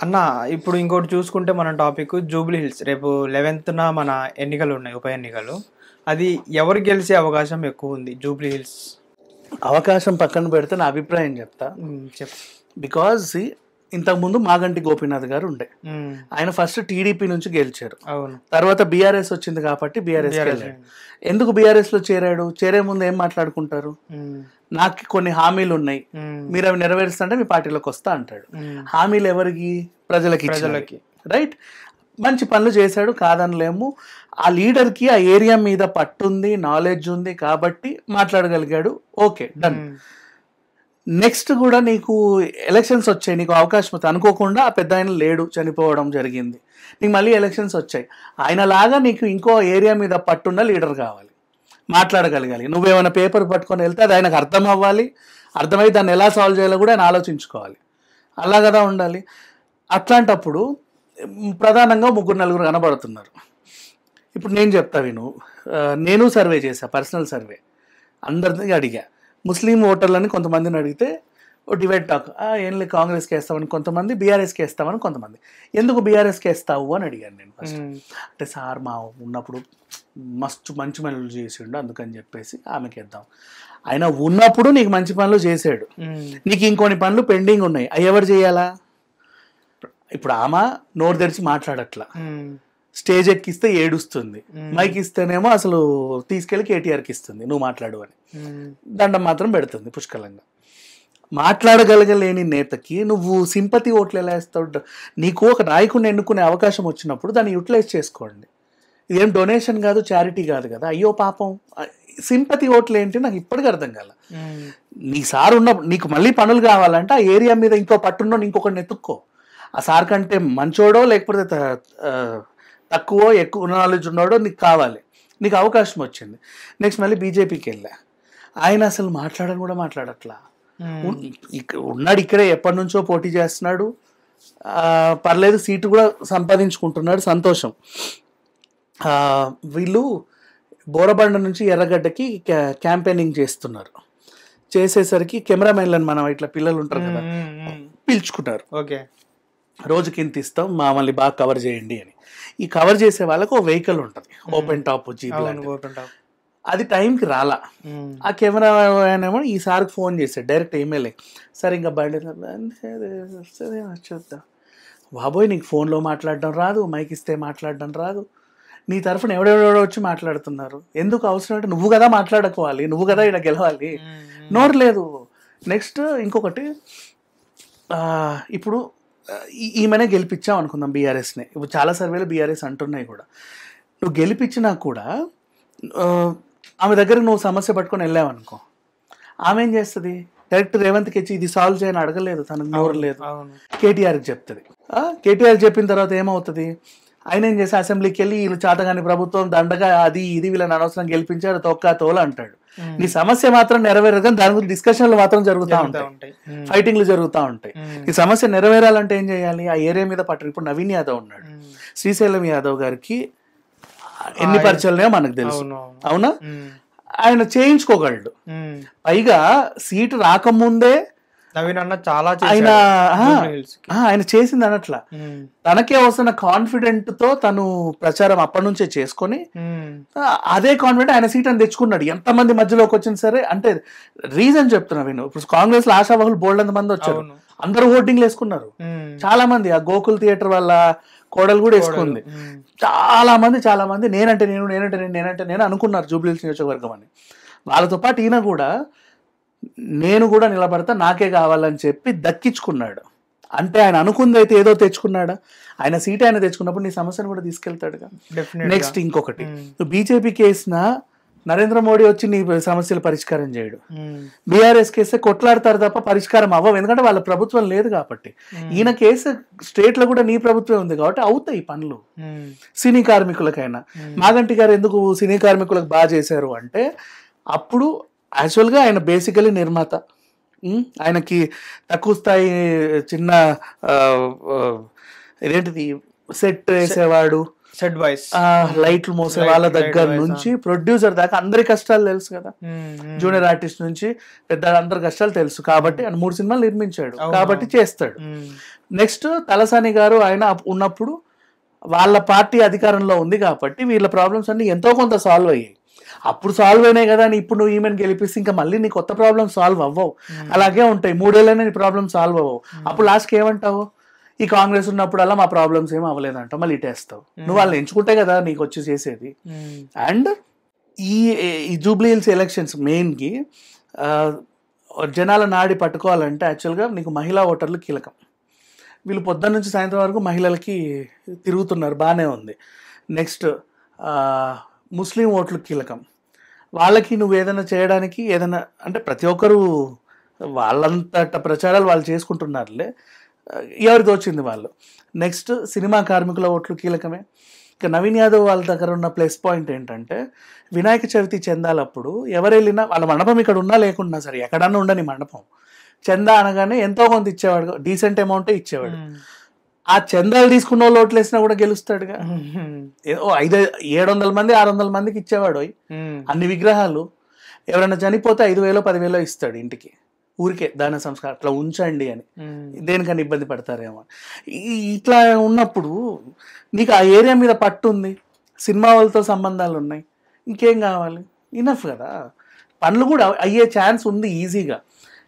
అన్న ఇప్పుడు ఇంకోటి చూసుకుంటే మన టాపిక్ జూబ్లీ హిల్స్ రేపు 11th మన ఎన్నికలు ఉన్నాయి, ఉప ఎన్నికలు. అది ఎవరు గెలిచే అవకాశం ఎక్కువ ఉంది జూబ్లీ హిల్స్? అవకాశం పక్కన పెడితే నా అభిప్రాయం చెప్తా. చెప్పు. బికాజ్ ఇంతకుముందు మాగంటి గోపీనాథ్ గారు ఉండే, ఆయన ఫస్ట్ టీడీపీ నుంచి గెలిచారు. అవును. తర్వాత బీఆర్ఎస్ వచ్చింది కాబట్టి బీఆర్ఎస్ ఎందుకు బీఆర్ఎస్ లో చేరాడు? చేరే ముందు ఏం మాట్లాడుకుంటారు? నాకు కొన్ని హామీలు ఉన్నాయి, మీరు అవి నెరవేరుస్తుంటే మీ పార్టీలోకి వస్తా అంటాడు. హామీలు ఎవరికి? ప్రజలకి. రైట్, మంచి పనులు చేశాడు, కాదనలేము. ఆ లీడర్కి ఆ ఏరియా మీద పట్టుంది, నాలెడ్జ్ ఉంది కాబట్టి మాట్లాడగలిగాడు. Okay, done. నెక్స్ట్ కూడా నీకు ఎలక్షన్స్ వచ్చాయి, నీకు అవకాశం వస్తుంది. అనుకోకుండా ఆ పెద్ద ఆయన లేడు, చనిపోవడం జరిగింది. నీకు మళ్ళీ ఎలక్షన్స్ వచ్చాయి. ఆయనలాగా నీకు ఇంకో ఏరియా మీద పట్టున్న లీడర్ కావాలి, మాట్లాడగలగాలి. నువ్వేమైనా పేపర్ పట్టుకొని వెళ్తే అది ఆయనకు అర్థం అవ్వాలి, అర్థమై దాన్ని ఎలా సాల్వ్ చేయాలో కూడా ఆయన ఆలోచించుకోవాలి. అలా కదా ఉండాలి. అట్లాంటప్పుడు ప్రధానంగా 3-4 కనబడుతున్నారు. ఇప్పుడు నేను చెప్తా విను. నేను సర్వే చేశా, పర్సనల్ సర్వే, అందరినీ అడిగా. ముస్లిం ఓటర్లని కొంతమందిని అడిగితే ఓ డివైడ్ టాక్, ఏం లేదు కాంగ్రెస్కి వేస్తామని కొంతమంది, బీఆర్ఎస్కి వేస్తామని కొంతమంది. ఎందుకు బీఆర్ఎస్కి వేస్తావు అని అడిగాను నేను ఫస్ట్. అంటే సార్ మా ఉన్నప్పుడు మంచి పనులు చేసిండు అందుకని చెప్పేసి ఆమెకి వేద్దాం. ఆయన ఉన్నప్పుడు నీకు మంచి పనులు చేసాడు, నీకు ఇంకొన్ని పనులు పెండింగ్ ఉన్నాయి, అవి ఎవరు చేయాలా? ఇప్పుడు ఆమె నోరు తెరిచి మాట్లాడట్లా, స్టేజ్ ఎక్కిస్తే ఏడుస్తుంది, మైక్ ఇస్తేనేమో అసలు తీసుకెళ్ళి కేటీఆర్కి ఇస్తుంది నువ్వు మాట్లాడు అని, దండం మాత్రం పెడుతుంది పుష్కలంగా. మాట్లాడగలగలేని నేతకి నువ్వు సింపతి ఓట్లు ఎలా వేస్తావు? నీకు ఒక నాయకుడిని ఎన్నుకునే అవకాశం వచ్చినప్పుడు దాన్ని యూటిలైజ్ చేసుకోండి. ఇదేం డొనేషన్ కాదు, చారిటీ కాదు కదా. అయ్యో పాపం, సింపతి ఓట్లు ఏంటి నాకు ఇప్పటికీ అర్థం కాల. నీ సార్ ఉన్నప్పుడు నీకు మళ్ళీ పనులు కావాలంటే ఆ ఏరియా మీద ఇంకో పట్టున్నో ఇంకొకరిని ఎత్తుక్కో. ఆ సార్ కంటే మంచోడో లేకపోతే తక్కువ ఎక్కువ నాలెడ్జ్ ఉన్నాడో నీకు కావాలి, నీకు అవకాశం వచ్చింది. నెక్స్ట్ మళ్ళీ బీజేపీకి వెళ్ళా, ఆయన అసలు మాట్లాడని కూడా మాట్లాడట్లా. ఉన్నాడు ఇక్కడే, ఎప్పటి నుంచో పోటీ చేస్తున్నాడు, పర్లేదు, సీటు కూడా సంపాదించుకుంటున్నాడు, సంతోషం. వీళ్ళు బోరబండ నుంచి ఎర్రగడ్డకి క్యాంపెయినింగ్ చేస్తున్నారు. చేసేసరికి కెమెరామెన్లను, మనం ఇట్లా పిల్లలు ఉంటారు కదా, పిలుచుకున్నారు. ఓకే, రోజుకి ఇంత ఇస్తాం, మమ్మల్ని బాగా కవర్ చేయండి అని. ఈ కవర్ చేసే వాళ్ళకు ఓ వెహికల్ ఉంటుంది, ఓపెన్ టాప్ జీప్, అది టైంకి రాలా. ఆ కెమెరా ఏమో ఈసారికి ఫోన్ చేశాడు, డైరెక్ట్ ఈమెయిలే, సరే ఇంకా బండి చూద్దాం. బాబోయ్, నీకు ఫోన్లో మాట్లాడడం రాదు, మైక్ ఇస్తే మాట్లాడడం రాదు, నీ తరఫున ఎవడెవడో వచ్చి మాట్లాడుతున్నారు, ఎందుకు అవసరం అంటే నువ్వు కదా మాట్లాడుకోవాలి, నువ్వు కదా ఇక్కడ గెలవాలి, నోరు లేదు. నెక్స్ట్ ఇంకొకటి, ఇప్పుడు ఈమెనే గెలిపించాం అనుకుందాం బీఆర్ఎస్ని, ఇప్పుడు చాలా సర్వేలు బీఆర్ఎస్ అంటున్నాయి కూడా. నువ్వు గెలిపించినా కూడా ఆమె దగ్గర నువ్వు సమస్య పట్టుకొని వెళ్ళావనుకో, ఆమె ఏం చేస్తుంది? డైరెక్ట్ రేవంత్కి ఇచ్చి ఇది సాల్వ్ చేయని అడగలేదు, తనకు నోరు లేదు, కేటీఆర్కి చెప్తుంది. కేటీఆర్ చెప్పిన తర్వాత ఏమవుతుంది? ఆయన ఏం చేసి అసెంబ్లీకి వెళ్ళి వీళ్ళు చేతగాని ప్రభుత్వం దండగా అది ఇది వీళ్ళని అనవసరం గెలిపించారు తొక్క తోల అంటాడు. నీ సమస్య మాత్రం నెరవేరదు, కానీ దాని గురించి డిస్కషన్లు మాత్రం జరుగుతూ ఉంటాయి, ఫైటింగ్లు జరుగుతూ ఉంటాయి. ఈ సమస్య నెరవేరాలంటే ఏం చేయాలి? ఆ ఏరియా మీద పట్టరు. ఇప్పుడు నవీన్ యాదవ్ ఉన్నాడు, శ్రీశైలం యాదవ్ గారికి ఎన్ని పరిచయాలున్నాయో మనకు తెలుసు, అవునా? ఆయన చేయించుకోగలడు. పైగా సీటు రాకముందే ఆయన చేసింది అనట్లా, తనకే వస్తున్న కాన్ఫిడెంట్ తో తను ప్రచారం అప్పటి నుంచే చేసుకొని అదే కాన్ఫిడెంట్ ఆయన సీట్ అని తెచ్చుకున్నాడు. ఎంతమంది మధ్యలోకి వచ్చింది సరే. అంటే రీజన్ చెప్తున్నా విను, ఇప్పుడు కాంగ్రెస్ లో ఆశావాహులు బోల్డ్ మంది వచ్చారు, అందరూ ఓటింగ్లు వేసుకున్నారు. చాలా మంది, ఆ గోకుల్ థియేటర్ వాళ్ళ కోడలు కూడా వేసుకుంది. చాలా మంది నేనంటే నేను అనుకున్నారు జూబ్లీ హిల్స్ నియోజకవర్గం అని. వాళ్ళతో పాటు ఈయన కూడా నేను కూడా నిలబడతా, నాకే కావాలని చెప్పి దక్కించుకున్నాడు. అంటే ఆయన అనుకుంది అయితే ఏదో తెచ్చుకున్నాడా? ఆయన సీట్ ఆయన తెచ్చుకున్నప్పుడు నీ సమస్యను కూడా తీసుకెళ్తాడుగా. నెక్స్ట్ ఇంకొకటి, బీజేపీకి వేసిన నరేంద్ర మోడీ వచ్చి నీ సమస్యలు పరిష్కారం చేయడు, బీఆర్ఎస్ కేస్తే కొట్లాడతారు తప్ప పరిష్కారం అవ్వవు, ఎందుకంటే వాళ్ళ ప్రభుత్వం లేదు కాబట్టి. ఈయన కేసు స్టేట్ లో కూడా నీ ప్రభుత్వం ఉంది కాబట్టి అవుతాయి పనులు. సినీ కార్మికులకైనా, మాగంటి గారు ఎందుకు సినీ కార్మికులకు బాగా చేశారు అంటే, అప్పుడు యాక్చువల్గా ఆయన బేసికలీ నిర్మాత, ఆయనకి తక్కువ స్థాయి చిన్న ఇదేంటిది సెట్ వేసేవాడు, సెట్ బాయ్స్ లైట్లు మోసే వాళ్ళ దగ్గర నుంచి ప్రొడ్యూసర్ దాకా అందరి కష్టాలు తెలుసు కదా, జూనియర్ ఆర్టిస్ట్ నుంచి పెద్ద అందరి కష్టాలు తెలుసు కాబట్టి ఆయన 3 సినిమాలు నిర్మించాడు కాబట్టి చేస్తాడు. నెక్స్ట్ తలసాని గారు ఆయన ఉన్నప్పుడు వాళ్ళ పార్టీ అధికారంలో ఉంది కాబట్టి వీళ్ళ ప్రాబ్లమ్స్ అన్ని ఎంతో కొంత సాల్వ్ అయ్యాయి. అప్పుడు సాల్వ్ అయినాయి కదా అని ఇప్పుడు నువ్వు ఈమెను గెలిపిస్తే ఇంకా మళ్ళీ నీ కొత్త ప్రాబ్లమ్ సాల్వ్ అవ్వవు, అలాగే ఉంటాయి. 3 ఏళ్ళైనా నీ ప్రాబ్లమ్ సాల్వ్ అవ్వవు. అప్పుడు లాస్ట్కి ఏమంటావు, ఈ కాంగ్రెస్ ఉన్నప్పుడు అలా మా ప్రాబ్లమ్స్ ఏం అవ్వలేదంట, మళ్ళీ ఇటేస్తావు. నువ్వు వాళ్ళని ఎంచుకుంటే కదా నీకు వచ్చి చేసేది. అండ్ ఈ జూబ్లీ హిల్స్ ఎలక్షన్స్ మెయిన్కి జనాల నాడి పట్టుకోవాలంటే యాక్చువల్గా నీకు మహిళా ఓటర్లు కీలకం. వీళ్ళు పొద్దున్న నుంచి సాయంత్రం వరకు మహిళలకి తిరుగుతున్నారు, బాగానే ఉంది. నెక్స్ట్ ముస్లిం ఓట్లు కీలకం. వాళ్ళకి నువ్వు ఏదైనా చేయడానికి ఏదైనా అంటే ప్రతి ఒక్కరు వాళ్ళంతట ప్రచారాలు వాళ్ళు చేసుకుంటున్నారులే, ఎవరిది వచ్చింది వాళ్ళు. నెక్స్ట్ సినిమా కార్మికుల ఓట్లు కీలకమే. ఇక నవీన్ యాదవ్ వాళ్ళ దగ్గర ఉన్న ప్లస్ పాయింట్ ఏంటంటే వినాయక చవితి చందాలప్పుడు ఎవరు వెళ్ళినా వాళ్ళ మండపం ఇక్కడ ఉన్నా లేకున్నా సరే ఎక్కడన్నా ఉండని మండపం, చందా అనగానే ఎంతో కొంత ఇచ్చేవాడు, డీసెంట్ అమౌంటే ఇచ్చేవాడు. ఆ చందాలు తీసుకున్న వాళ్ళు ఓట్లు వేసినా కూడా గెలుస్తాడుగా. 700 మంది 600 మందికి ఇచ్చేవాడు అన్ని విగ్రహాలు. ఎవరైనా చనిపోతే 5,000 10,000 ఇస్తాడు ఇంటికి, ఊరికే దాన సంస్కారం అట్లా ఉంచండి అని. దేనికన్నా ఇబ్బంది పడతారేమో. ఇట్లా ఉన్నప్పుడు నీకు ఆ ఏరియా మీద పట్టు ఉంది, సినిమా వాళ్ళతో సంబంధాలు ఉన్నాయి, ఇంకేం కావాలి? ఇనఫ్ కదా. పనులు కూడా అయ్యే ఛాన్స్ ఉంది ఈజీగా.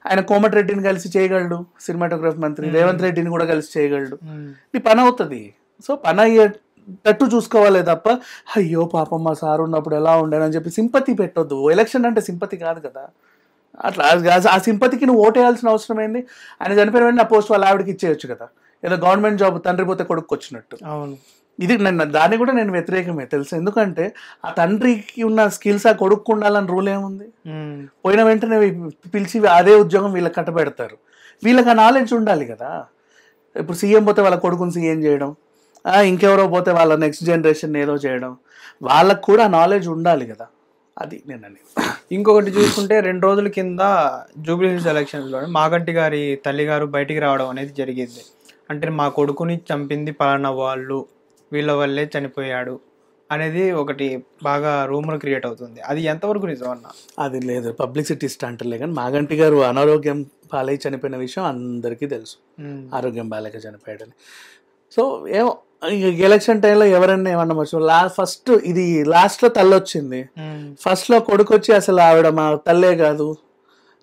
ఆయన కోమటిరెడ్డిని కలిసి చేయగలడు, సినిమాటోగ్రఫీ మంత్రి రేవంత్ రెడ్డిని కూడా కలిసి చేయగలడు, నీ పని అవుతుంది. సో పని అయ్యేటట్టు చూసుకోవాలి తప్ప అయ్యో పాపం మా సార్ ఉన్నప్పుడు ఎలా ఉండేనని చెప్పి సింపతి పెట్టొద్దు. ఎలక్షన్ అంటే సింపతి కాదు కదా. అట్లా ఆ సింపతికి నువ్వు ఓటేయాల్సిన అవసరం ఏంది? ఆయన చనిపోయిన వెంటనే ఆ పోస్ట్ వాళ్ళ ఆవిడకి ఇచ్చేయచ్చు కదా, ఏదో గవర్నమెంట్ జాబ్ తండ్రి పోతే కొడుకు వచ్చినట్టు. అవును, ఇది దాన్ని కూడా నేను వ్యతిరేకమే తెలుసు. ఎందుకంటే ఆ తండ్రికి ఉన్న స్కిల్స్ ఆ కొడుకు ఉండాలని రూల్ ఏముంది? పోయిన వెంటనే పిలిచి అదే ఉద్యోగం వీళ్ళకి కట్టబెడతారు. వీళ్ళకి ఆ నాలెడ్జ్ ఉండాలి కదా. ఇప్పుడు సీఎం పోతే వాళ్ళ కొడుకుని సీఎం చేయడం, ఇంకెవరో పోతే వాళ్ళ నెక్స్ట్ జనరేషన్ ఏదో చేయడం, వాళ్ళకు కూడా నాలెడ్జ్ ఉండాలి కదా. అది నేను అనేది. ఇంకొకటి చూసుకుంటే 2 రోజుల కింద జూబ్లీ హిల్స్ ఎలక్షన్స్లో మాగంటి గారి తల్లి గారు బయటికి రావడం అనేది జరిగింది. అంటే మా కొడుకుని చంపింది పలానా వాళ్ళు, వీళ్ళ వల్లే చనిపోయాడు అనేది ఒకటి బాగా రూమర్ క్రియేట్ అవుతుంది. అది ఎంతవరకు నిజం అన్న? అది లేదు, పబ్లిసిటీ స్టంట్లే. కానీ మాగంటి గారు అనారోగ్యం పాలై చనిపోయిన విషయం అందరికీ తెలుసు, ఆరోగ్యం బాలేక చనిపోయాడని. సో ఏమో ఎలక్షన్ టైంలో ఎవరైనా ఏమన్నవచ్చు. ఫస్ట్ ఇది లాస్ట్లో తల్లి వచ్చింది, ఫస్ట్లో కొడుకు వచ్చి అసలు ఆవిడ మా తల్లే కాదు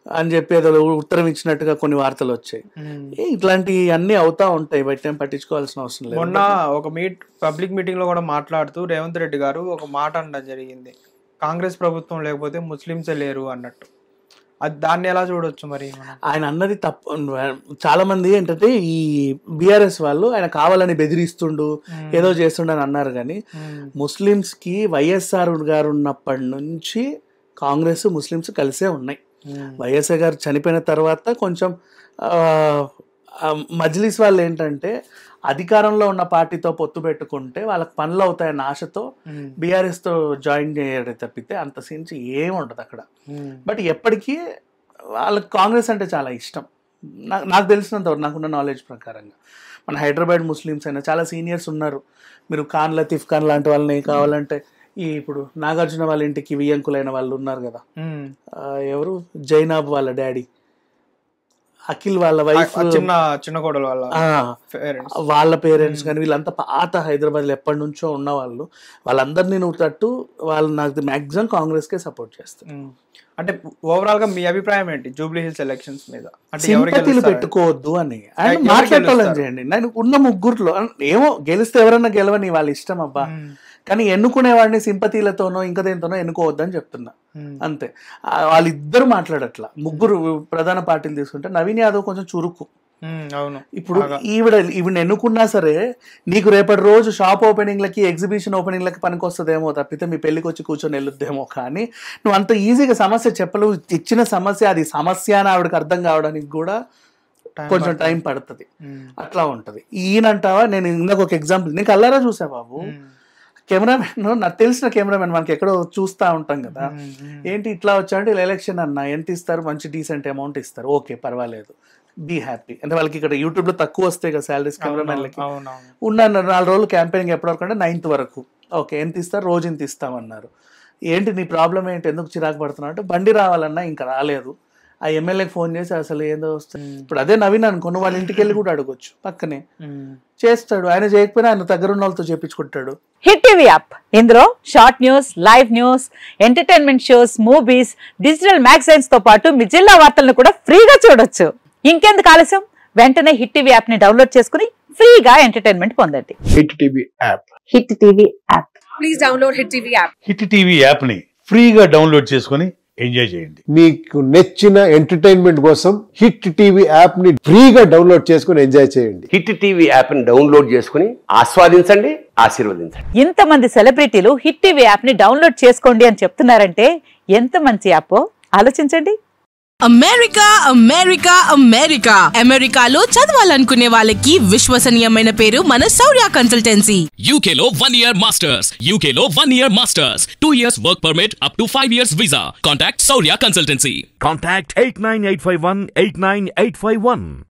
అని చెప్పి ఏదో ఉత్తరం ఇచ్చినట్టుగా కొన్ని వార్తలు వచ్చాయి. ఇట్లాంటివి అన్ని అవుతా ఉంటాయి, బయట ఏం పట్టించుకోవాల్సిన అవసరం లేదు. మొన్న ఒక పబ్లిక్ మీటింగ్ లో కూడా మాట్లాడుతూ రేవంత్ రెడ్డి గారు ఒక మాట అనడం జరిగింది, కాంగ్రెస్ ప్రభుత్వం లేకపోతే ముస్లింసే లేరు అన్నట్టు. అది దాన్ని ఎలా చూడొచ్చు మరి? ఆయన అన్నది తప్పు. చాలా మంది ఏంటంటే ఈ బీఆర్ఎస్ వాళ్ళు ఆయన కావాలని బెదిరిస్తుండు ఏదో చేస్తుండు అని అన్నారు. కానీ ముస్లిమ్స్ కి వైఎస్ఆర్ గారు ఉన్నప్పటి నుంచి కాంగ్రెస్ ముస్లిమ్స్ కలిసే ఉన్నాయి. వైఎస్ఆర్ గారు చనిపోయిన తర్వాత కొంచెం మజ్లిస్ వాళ్ళు ఏంటంటే అధికారంలో ఉన్న పార్టీతో పొత్తు పెట్టుకుంటే వాళ్ళకి పనులు అవుతాయన్న ఆశతో బీఆర్ఎస్ తో జాయిన్ చేయడం తప్పితే అంత సీన్స్ ఏముండదు అక్కడ. బట్ ఎప్పటికీ వాళ్ళకి కాంగ్రెస్ అంటే చాలా ఇష్టం. నాకు తెలిసినంతవరకు నాకున్న నాలెడ్జ్ ప్రకారంగా మన హైదరాబాద్ ముస్లిమ్స్ అయినా చాలా సీనియర్స్ ఉన్నారు. మీరు ఖాన్ లతీఫ్ ఖాన్ లాంటి వాళ్ళని కావాలంటే ఇప్పుడు నాగార్జున వాళ్ళ ఇంటికి వియ్యంకులైన వాళ్ళు ఉన్నారు కదా, ఎవరు జైనాబ్ వాళ్ళ డాడీ, అఖిల్ వాళ్ళ వైఫ్, చిన్న కోడలు వాళ్ళ పేరెంట్స్ కానీ వీళ్ళంతా పాత హైదరాబాద్లో ఎప్పటి నుంచో ఉన్న వాళ్ళు. వాళ్ళందరినీ నువ్వు తట్టు వాళ్ళు నాకు మ్యాక్సిమం కాంగ్రెస్కే సపోర్ట్ చేస్తారు. అంటే ఓవరాల్ గా మీ అభిప్రాయం ఏంటి జూబ్లీ హిల్స్ ఎలక్షన్స్ మీద? సింపతిలు పెట్టుకోవద్దు అని మాట్లాడాలని చేయండి. నేను ఉన్న ముగ్గురులో ఏమో గెలిస్తే ఎవరన్నా గెలవని వాళ్ళ ఇష్టం అబ్బా, కానీ ఎన్నుకునే వాడిని సింపతీలతోనో ఇంకా దేనితోనో ఎన్నుకోవద్దని చెప్తున్నా అంతే. వాళ్ళిద్దరు మాట్లాడట్లా. ముగ్గురు ప్రధాన పార్టీలు తీసుకుంటే నవీన్ యాదవ్ కొంచెం చురుకు. ఇప్పుడు ఈవిడ ఎన్నుకున్నా సరే నీకు రేపటి రోజు షాప్ ఓపెనింగ్లకి ఎగ్జిబిషన్ ఓపెనింగ్లకి పనికొస్తుందేమో తప్పితే మీ పెళ్లికి వచ్చి కూర్చొని వెళ్ళొద్దేమో. కానీ నువ్వు అంత ఈజీగా సమస్య చెప్పలేవు. ఇచ్చిన సమస్య అది సమస్య అని ఆవిడకి అర్థం కావడానికి కూడా కొంచెం టైం పడుతుంది. అట్లా ఉంటది. ఈయనంటావా, నేను ఇందాక ఒక ఎగ్జాంపుల్ నేను కల్లారా చూసా బాబు. కెమెరామెన్, నాకు తెలిసిన కెమెరామెన్, మనకి ఎక్కడో చూస్తూ ఉంటాం కదా, ఏంటి ఇట్లా వచ్చాయంటే ఇలా ఎలక్షన్ అన్న ఎంత ఇస్తారు, మంచి డీసెంట్ అమౌంట్ ఇస్తారు, ఓకే పర్వాలేదు. Be happy. అంటే వాళ్ళకి ఇక్కడ యూట్యూబ్ లో తక్కువ వస్తాయి కదా శాలరీస్ కెమెరామెన్లకి. అవునవును. ఉన్నాను 4 రోజులు క్యాంపెయినింగ్ ఎప్పటి వరకు అంటే 9th వరకు. ఓకే, ఎంత ఇస్తారు? రోజు ఇంత ఇస్తామన్నారు. ఏంటి నీ ప్రాబ్లం ఏంటి, ఎందుకు చిరాకు పడుతున్నావు అంటే బండి రావాలన్నా ఇంకా రాలేదు. ఆ ఎమ్మెల్యేకి ఫోన్ చేసి అసలు ఏదో వస్తుంది. ఇప్పుడు అదే నవీన్ అనుకున్న వాళ్ళ ఇంటికి వెళ్ళి కూడా అడగొచ్చు, పక్కనే చేస్తాడు. ఆయన చేయకపోయినా ఆయన దగ్గర ఉన్న వాళ్ళతో చేపించుకుంటాడు. హిట్ టీవీ యాప్, ఇందులో short news, live news, entertainment shows, movies, digital magazines తో పాటు మీ జిల్లా వార్తలను కూడా ఫ్రీగా చూడొచ్చు. ఇంకెందుకు ఆలస్యం, వెంటనే హిట్ టీవీ యాప్ ని డౌన్లోడ్ చేసుకుని ఫ్రీగా ఎంటర్టైన్మెంట్ పొందండి. Hit TV app. Hit TV app, please download hit TV app. Hit TV app ని ఫ్రీగా డౌన్లోడ్ చేసుకుని ఎంజాయ్ చేయండి. మీకు నచ్చిన ఎంటర్టైన్మెంట్ కోసం హిట్ టీవీ యాప్ ని ఫ్రీగా డౌన్లోడ్ చేసుకుని ఎంజాయ్ చేయండి. హిట్ టీవీ యాప్ ని డౌన్లోడ్ చేసుకుని ఆస్వాదించండి, ఆశీర్వదించండి. ఇంతమంది సెలబ్రిటీలు హిట్ టీవీ యాప్ ని డౌన్లోడ్ చేసుకోండి అని చెప్తున్నారంటే ఎంత మంచి యాప్ ఆలోచించండి. అమెరికా అమెరికా అమెరికా అమెరికాలో చదవాలనుకునే వాళ్ళకి విశ్వసనీయమైన పేరు మన శౌర్య కన్సల్టెన్సీ. UK లో 1 year masters, UK లో 1 year masters, 2 years work permit up to 5 years visa. Contact Saurya Consultancy. Contact 89851 89851.